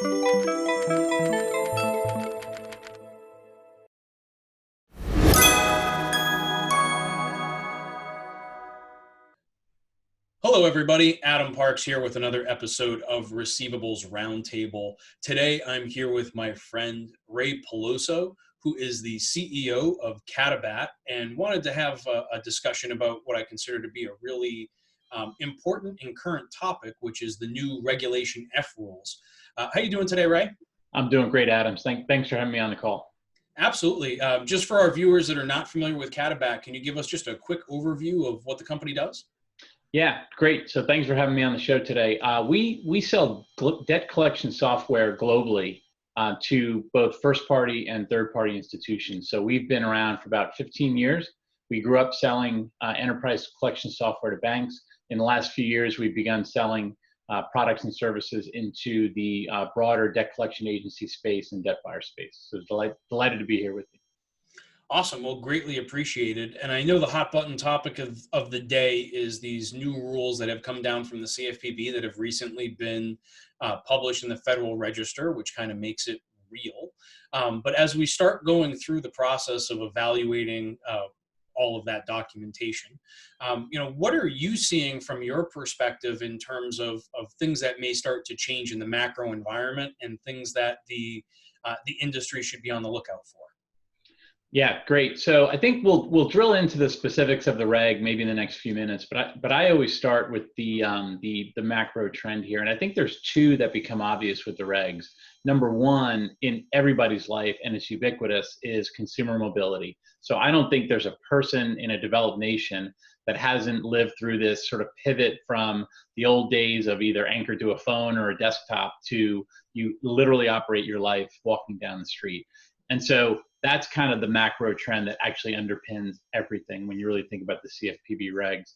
Hello, everybody. Adam Parks here with another episode of Receivables Roundtable. Today, I'm here with my friend Ray Peloso, who is the CEO of Katabat, and wanted to have a discussion about what I consider to be a really important and current topic, which is the new Regulation F rules. How you doing today, Ray? I'm doing great, Adams. Thanks for having me on the call. Absolutely. Just for our viewers that are not familiar with Katabat, can you give us just a quick overview of what the company does? Yeah, great. So thanks for having me on the show today. We sell debt collection software globally to both first-party and third-party institutions. So we've been around for about 15 years. We grew up selling enterprise collection software to banks. In the last few years, we've begun selling products and services into the broader debt collection agency space and debt buyer space. So delighted to be here with you. Awesome. Well, greatly appreciated. And I know the hot button topic of the day is these new rules that have come down from the CFPB that have recently been published in the Federal Register, which kind of makes it real. But as we start going through the process of evaluating all of that documentation, what are you seeing from your perspective in terms of things that may start to change in the macro environment and things that the industry should be on the lookout for? Yeah, great. So I think we'll drill into the specifics of the reg maybe in the next few minutes, but I always start with the macro trend here, and I think there's two that become obvious with the regs. Number one, in everybody's life, and it's ubiquitous, is consumer mobility. So I don't think there's a person in a developed nation that hasn't lived through this sort of pivot from the old days of either anchored to a phone or a desktop to you literally operate your life walking down the street. And so that's kind of the macro trend that actually underpins everything when you really think about the CFPB regs.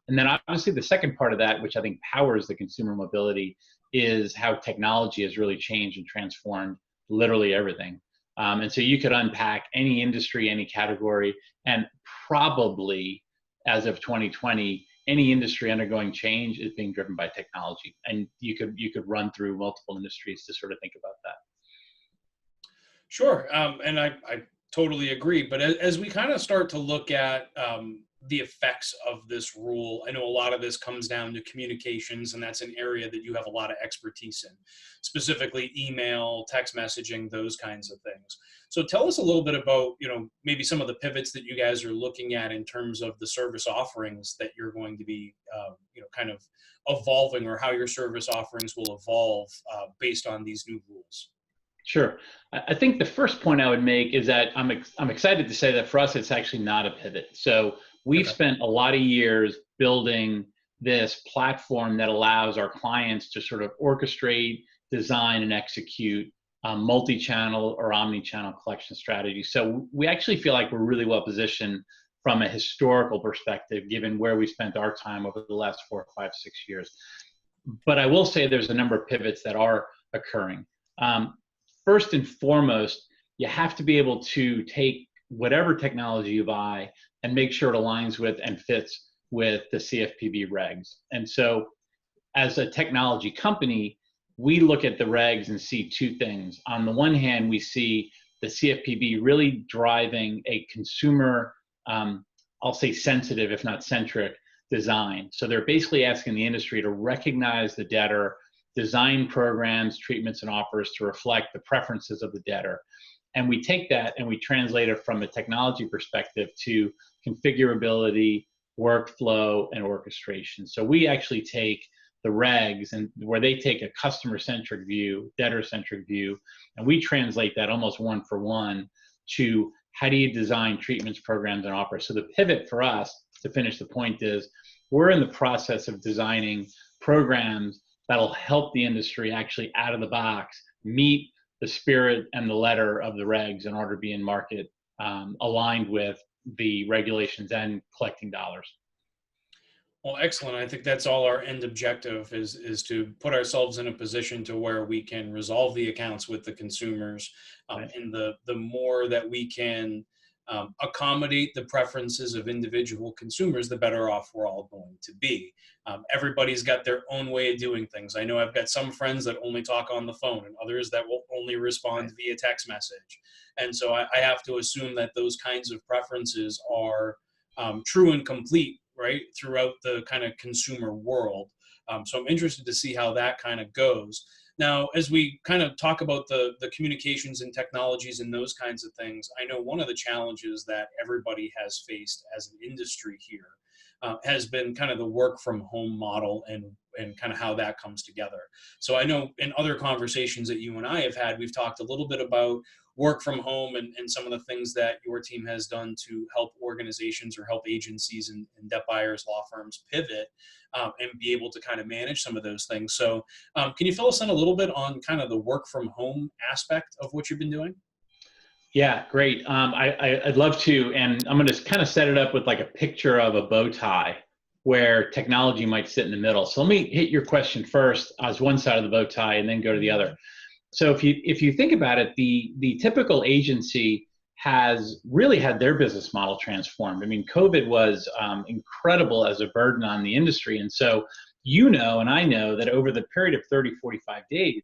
And then obviously the second part of that, which I think powers the consumer mobility, is how technology has really changed and transformed literally everything. And so you could unpack any industry, any category, and probably as of 2020, any industry undergoing change is being driven by technology. And you could run through multiple industries to sort of think about that. Sure, and I totally agree. But as we kind of start to look at the effects of this rule, I know a lot of this comes down to communications, and that's an area that you have a lot of expertise in, specifically email, text messaging, those kinds of things. So tell us a little bit about, maybe some of the pivots that you guys are looking at in terms of the service offerings that you're going to be, kind of evolving, or how your service offerings will evolve based on these new rules. Sure. I think the first point I would make is that I'm excited to say that for us, it's actually not a pivot. So we've spent a lot of years building this platform that allows our clients to sort of orchestrate, design, and execute multi-channel or omni-channel collection strategies. So we actually feel like we're really well positioned from a historical perspective, given where we spent our time over the last 4, 5, 6 years. But I will say there's a number of pivots that are occurring. First and foremost, you have to be able to take whatever technology you buy and make sure it aligns with and fits with the CFPB regs. And so as a technology company, we look at the regs and see two things. On the one hand, we see the CFPB really driving a consumer, I'll say sensitive, if not centric, design. So they're basically asking the industry to recognize the debtor, design programs, treatments, and offers to reflect the preferences of the debtor. And we take that and we translate it from a technology perspective to configurability, workflow, and orchestration. So we actually take the regs and where they take a customer-centric view, debtor-centric view, and we translate that almost one for one to how do you design treatments, programs, and offers. So the pivot for us, to finish the point, is we're in the process of designing programs that'll help the industry actually out of the box meet the spirit and the letter of the regs in order to be in market aligned with the regulations and collecting dollars. Well, excellent. I think that's all our end objective is to put ourselves in a position to where we can resolve the accounts with the consumers. And the more that we can accommodate the preferences of individual consumers, the better off we're all going to be. Everybody's got their own way of doing things. I know I've got some friends that only talk on the phone and others that will only respond via text message. And so I have to assume that those kinds of preferences are true and complete, right, throughout the kind of consumer world. So I'm interested to see how that kind of goes. Now, as we kind of talk about the communications and technologies and those kinds of things, I know one of the challenges that everybody has faced as an industry here has been kind of the work from home model and kind of how that comes together. So I know in other conversations that you and I have had, we've talked a little bit about work from home and some of the things that your team has done to help organizations or help agencies and debt buyers, law firms pivot and be able to kind of manage some of those things. So can you fill us in a little bit on kind of the work from home aspect of what you've been doing? Yeah, great. I'd love to, and I'm going to kind of set it up with like a picture of a bow tie where technology might sit in the middle. So let me hit your question first as one side of the bow tie and then go to the other. So if you think about it, the typical agency has really had their business model transformed. I mean, COVID was incredible as a burden on the industry. And so, and I know that over the period of 30, 45 days,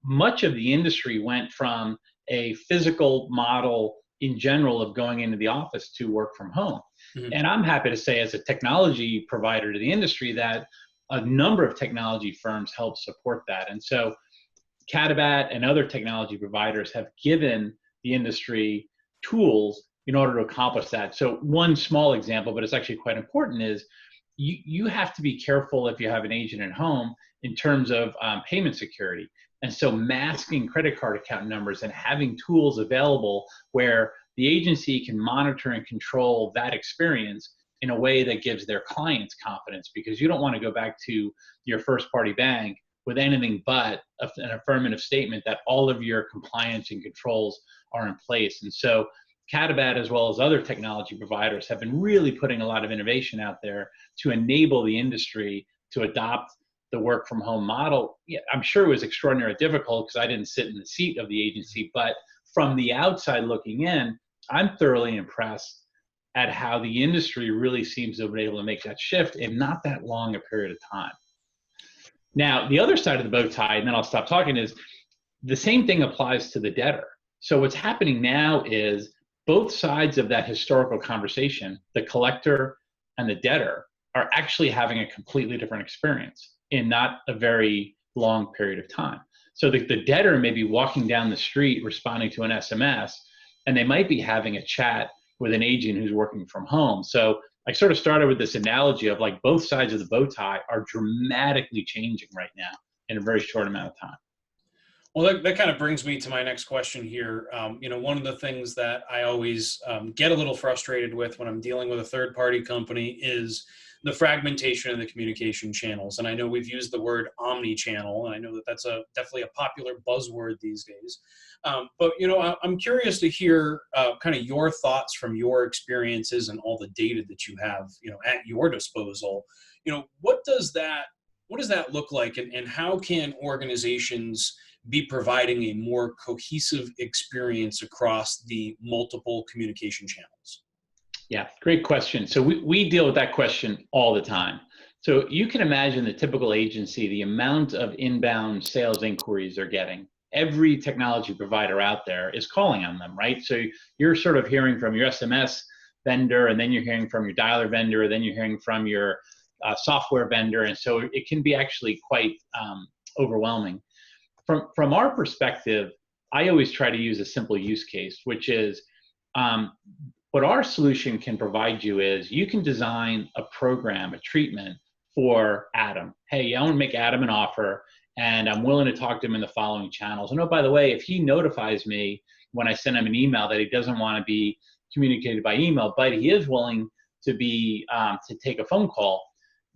much of the industry went from a physical model in general of going into the office to work from home. Mm-hmm. And I'm happy to say, as a technology provider to the industry, that a number of technology firms help support that. And so Katabat and other technology providers have given the industry tools in order to accomplish that. So one small example, but it's actually quite important, is you have to be careful if you have an agent at home in terms of payment security. And so masking credit card account numbers and having tools available where the agency can monitor and control that experience in a way that gives their clients confidence, because you don't want to go back to your first party bank with anything but an affirmative statement that all of your compliance and controls are in place. And so Katabat, as well as other technology providers, have been really putting a lot of innovation out there to enable the industry to adopt the work from home model. Yeah, I'm sure it was extraordinarily difficult because I didn't sit in the seat of the agency, but from the outside looking in, I'm thoroughly impressed at how the industry really seems to have been able to make that shift in not that long a period of time. Now, the other side of the bow tie, and then I'll stop talking, is the same thing applies to the debtor. So what's happening now is both sides of that historical conversation, the collector and the debtor, are actually having a completely different experience in not a very long period of time. So the debtor may be walking down the street responding to an SMS, and they might be having a chat with an agent who's working from home. So I sort of started with this analogy of like both sides of the bow tie are dramatically changing right now in a very short amount of time. Well, that kind of brings me to my next question here. One of the things that I always get a little frustrated with when I'm dealing with a third-party company is the fragmentation of the communication channels. And I know we've used the word omnichannel, and I know that that's definitely a popular buzzword these days. But I'm curious to hear kind of your thoughts from your experiences and all the data that you have, at your disposal. What does that look like, and how can organizations be providing a more cohesive experience across the multiple communication channels? Yeah, great question. So we deal with that question all the time. So you can imagine the typical agency, the amount of inbound sales inquiries they're getting. Every technology provider out there is calling on them, right? So you're sort of hearing from your SMS vendor, and then you're hearing from your dialer vendor, and then you're hearing from your software vendor. And so it can be actually quite overwhelming. From our perspective, I always try to use a simple use case, which is what our solution can provide you is you can design a program, a treatment for Adam. Hey, I want to make Adam an offer, and I'm willing to talk to him in the following channels. And oh, by the way, if he notifies me when I send him an email that he doesn't want to be communicated by email, but he is willing to be to take a phone call,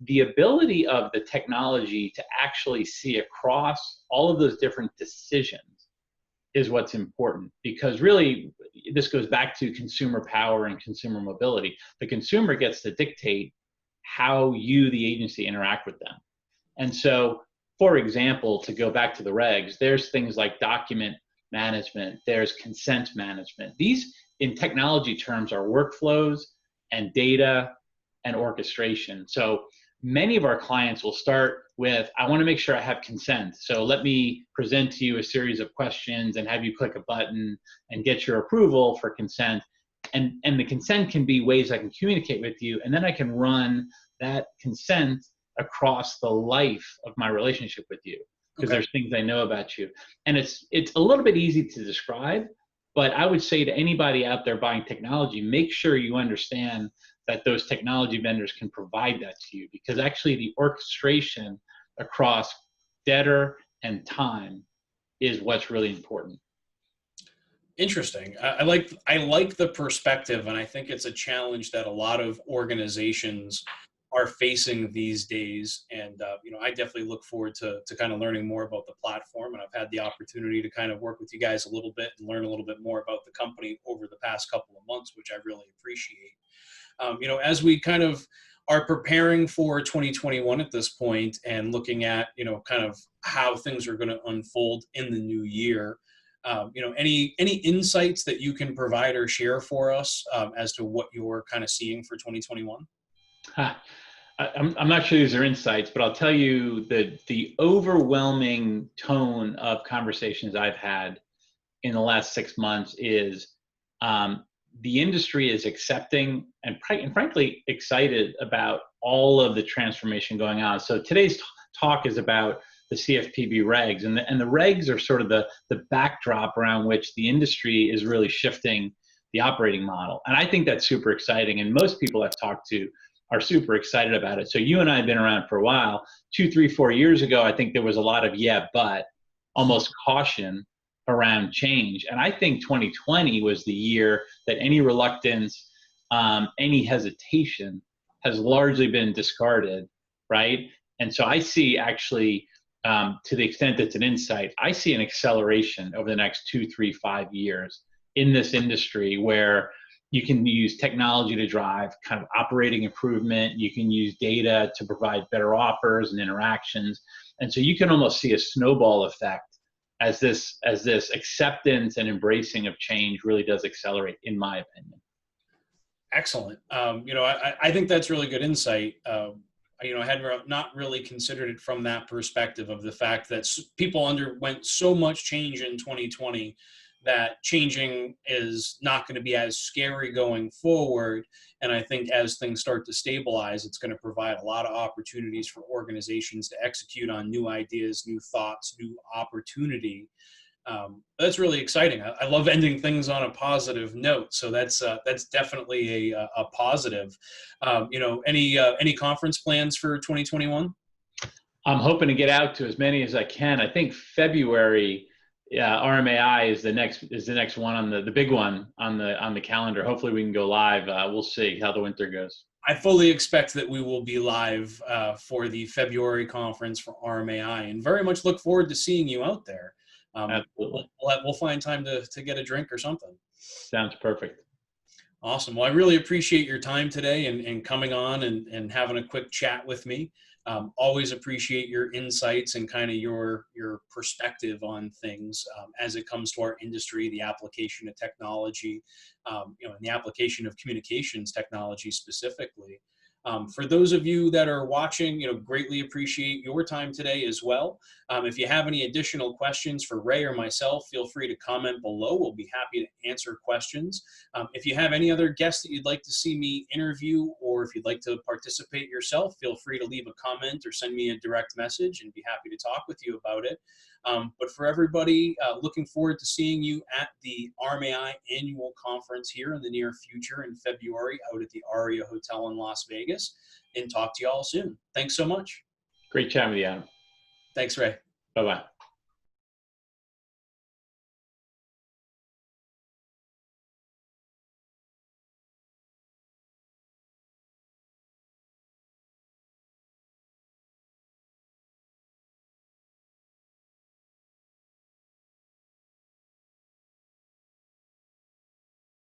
the ability of the technology to actually see across all of those different decisions is what's important, because really this goes back to consumer power and consumer mobility. The consumer gets to dictate how you, the agency, interact with them. And so, for example, to go back to the regs, there's things like document management, there's consent management. These in technology terms are workflows and data and orchestration. So many of our clients will start with, I want to make sure I have consent. So let me present to you a series of questions and have you click a button and get your approval for consent. And the consent can be ways I can communicate with you, and then I can run that consent across the life of my relationship with you, because there's things I know about you. And it's a little bit easy to describe, but I would say to anybody out there buying technology, make sure you understand that those technology vendors can provide that to you, because actually the orchestration across debtor and time is what's really important. Interesting. I like the perspective, and I think it's a challenge that a lot of organizations are facing these days. And I definitely look forward to kind of learning more about the platform. And I've had the opportunity to kind of work with you guys a little bit and learn a little bit more about the company over the past couple of months, which I really appreciate. As we kind of are preparing for 2021 at this point and looking at, kind of how things are going to unfold in the new year, any insights that you can provide or share for us as to what you're kind of seeing for 2021? I'm not sure these are insights, but I'll tell you that the overwhelming tone of conversations I've had in the last 6 months is the industry is accepting and frankly excited about all of the transformation going on. So today's talk is about the CFPB regs, and the regs are sort of the backdrop around which the industry is really shifting the operating model. And I think that's super exciting, and most people I've talked to are super excited about it. So you and I have been around for a while. 2, 3, 4 years ago, I think there was a lot of but almost caution around change. And I think 2020 was the year that any reluctance, any hesitation has largely been discarded, right? And so I see actually, to the extent that's an insight, I see an acceleration over the next 2, 3, 5 years in this industry where you can use technology to drive kind of operating improvement. You can use data to provide better offers and interactions. And so you can almost see a snowball effect as this acceptance and embracing of change really does accelerate, in my opinion. Excellent. I think that's really good insight. I had not really considered it from that perspective of the fact that people underwent so much change in 2020 that changing is not going to be as scary going forward. And I think as things start to stabilize, it's going to provide a lot of opportunities for organizations to execute on new ideas, new thoughts, new opportunity. That's really exciting. I love ending things on a positive note. So that's definitely a positive. Any conference plans for 2021? I'm hoping to get out to as many as I can. I think February, RMAI is the next one on the big one on the calendar. Hopefully we can go live. We'll see how the winter goes. I fully expect that we will be live for the February conference for RMAI, and very much look forward to seeing you out there. Absolutely. We'll find time to get a drink or something. Sounds perfect. Awesome. Well, I really appreciate your time today and coming on and having a quick chat with me. Always appreciate your insights and kind of your perspective on things as it comes to our industry, the application of technology, and the application of communications technology specifically. For those of you that are watching, greatly appreciate your time today as well. If you have any additional questions for Ray or myself, feel free to comment below. We'll be happy to answer questions. If you have any other guests that you'd like to see me interview, or if you'd like to participate yourself, feel free to leave a comment or send me a direct message and be happy to talk with you about it. But for everybody, looking forward to seeing you at the RMAI annual conference here in the near future in February out at the Aria Hotel in Las Vegas, and talk to you all soon. Thanks so much. Great chatting with you, Adam. Thanks, Ray. Bye-bye.